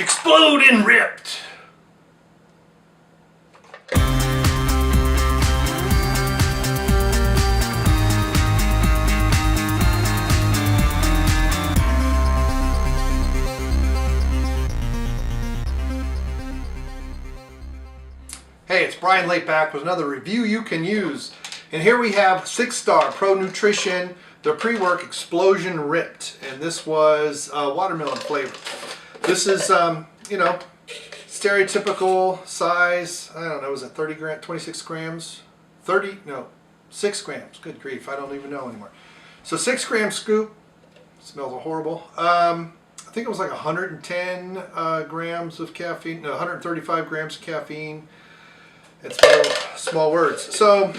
Explode and ripped. Hey, it's Bryon Lape back with another review you can use. And here we have 6-Star Pro Nutrition, the pre-work Explosion Ripped. And this was watermelon flavor. This is, you know, stereotypical size. I don't know, was it 30 grams, 26 grams? 30? No, 6 grams. Good grief, I don't even know anymore. So 6-gram scoop. Smells horrible. I think it was like 110 grams of caffeine. No, 135 grams of caffeine. It's small words. So,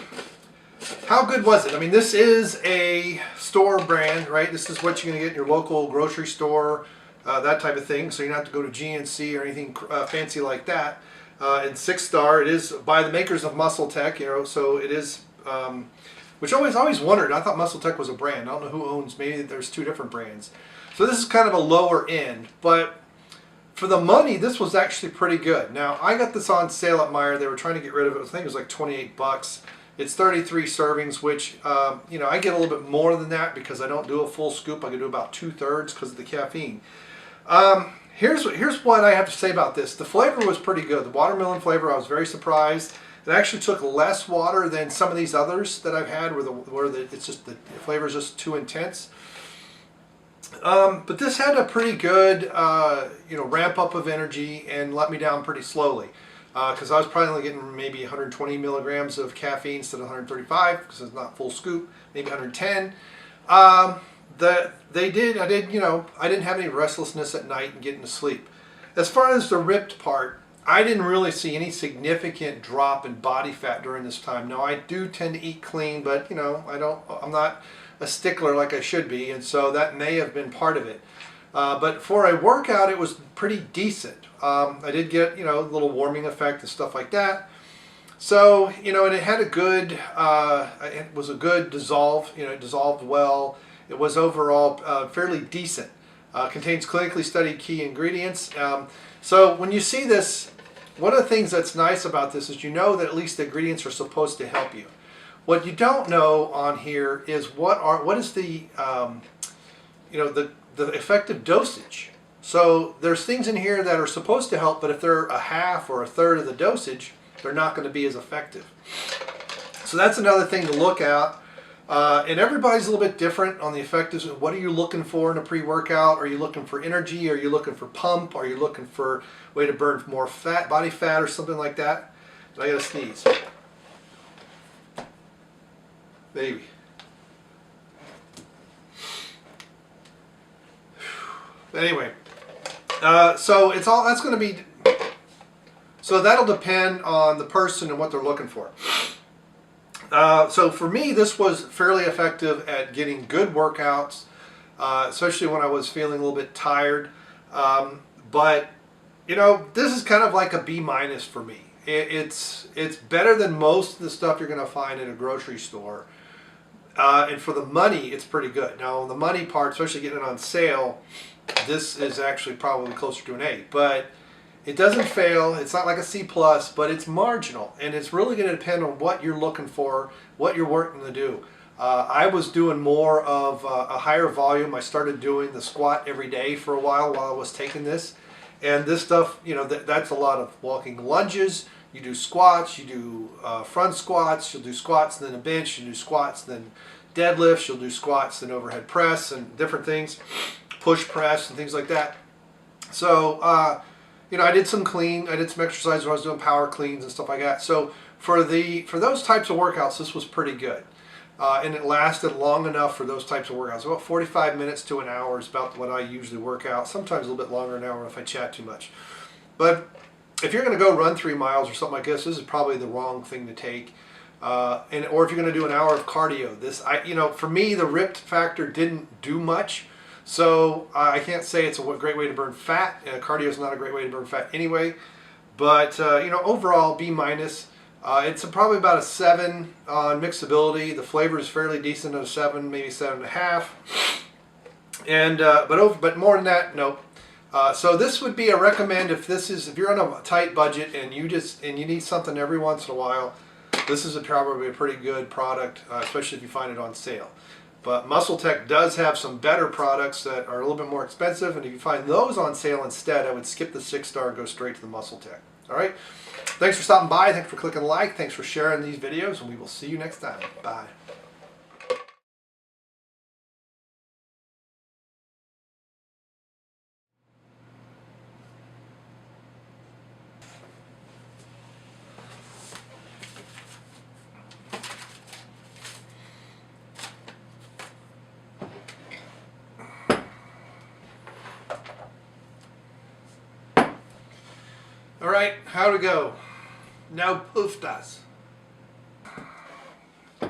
how good was it? I mean, this is a store brand, right? This is what you're going to get in your local grocery store, that type of thing. So you don't have to go to GNC or anything fancy like that. And 6-Star, it is by the makers of MuscleTech, you know. So it is, which I always wondered. I thought MuscleTech was a brand. I don't know who owns. Maybe there's 2 different brands. So this is kind of a lower end, but for the money, this was actually pretty good. Now, I got this on sale at Meijer. They were trying to get rid of it. I think it was like 28 bucks. It's 33 servings, which, you know, I get a little bit more than that because I don't do a full scoop. I can do about 2/3 because of the caffeine. Here's what I have to say about this. The flavor was pretty good. The watermelon flavor, I was very surprised. It actually took less water than some of these others that I've had where it's just the flavor is just too intense. But this had a pretty good, you know, ramp up of energy and let me down pretty slowly. Because I was probably only getting maybe 120 milligrams of caffeine instead of 135 because it's not full scoop, maybe 110. I didn't have any restlessness at night and getting to sleep. As far as the ripped part, I didn't really see any significant drop in body fat during this time. Now, I do tend to eat clean, but, you know, I'm not a stickler like I should be, and so that may have been part of it. But for a workout, it was pretty decent. I did get, you know, a little warming effect and stuff like that. So, you know, and it had a good, it was a good dissolve. You know, it dissolved well. It was overall fairly decent. Contains clinically studied key ingredients. So when you see this, one of the things that's nice about this is you know that at least the ingredients are supposed to help you. What you don't know on here is what is the you know, the effective dosage. So there's things in here that are supposed to help, but if they're a half or a third of the dosage, they're not going to be as effective. So that's another thing to look at. And everybody's a little bit different on the effectiveness. What are you looking for in a pre-workout? Are you looking for energy? Are you looking for pump? Are you looking for a way to burn more fat, body fat, or something like that? I gotta sneeze. Baby. But anyway, so it's all that's going to be. So that'll depend on the person and what they're looking for. So for me, this was fairly effective at getting good workouts, especially when I was feeling a little bit tired. But you know, this is kind of like a B- for me. It's better than most of the stuff you're going to find in a grocery store. And for the money, it's pretty good. Now, the money part, especially getting it on sale, this is actually probably closer to an A. But it doesn't fail. It's not like a C+, but it's marginal. And it's really going to depend on what you're looking for, what you're working to do. I was doing more of a higher volume. I started doing the squat every day for a while I was taking this. And this stuff, you know, that's a lot of walking lunges. You do squats, you do front squats, you'll do squats, then a bench, you do squats, then deadlifts, you'll do squats, then overhead press and different things, push press and things like that. So, you know, I did some exercises where I was doing power cleans and stuff like that. So for those types of workouts, this was pretty good. And it lasted long enough for those types of workouts. About 45 minutes to an hour is about what I usually work out. Sometimes a little bit longer, an hour if I chat too much. But if you're going to go run 3 miles or something like this is probably the wrong thing to take. Or if you're going to do an hour of cardio, you know, for me, the ripped factor didn't do much. So I can't say it's a great way to burn fat. Cardio is not a great way to burn fat anyway. But, you know, overall, B-. It's probably about a 7 on mixability. The flavor is fairly decent at a 7, maybe 7.5. And but more than that, nope. So this would be a recommend if you're on a tight budget and you need something every once in a while. This is probably a pretty good product, especially if you find it on sale. But MuscleTech does have some better products that are a little bit more expensive, and if you find those on sale instead, I would skip the 6-star and go straight to the MuscleTech. All right. Thanks for stopping by. Thanks for clicking like. Thanks for sharing these videos, and we will see you next time. Bye. All right, how to go? Now puftas. All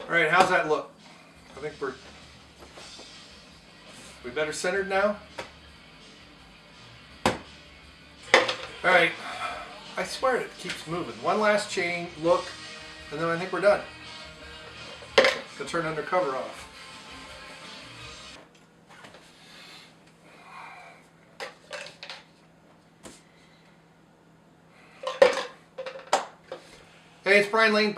right, how's that look? I think we better centered now. All right, I swear it keeps moving. One last chain, look, and then I think we're done. Gonna turn undercover off. Hey, it's Bryon Lape.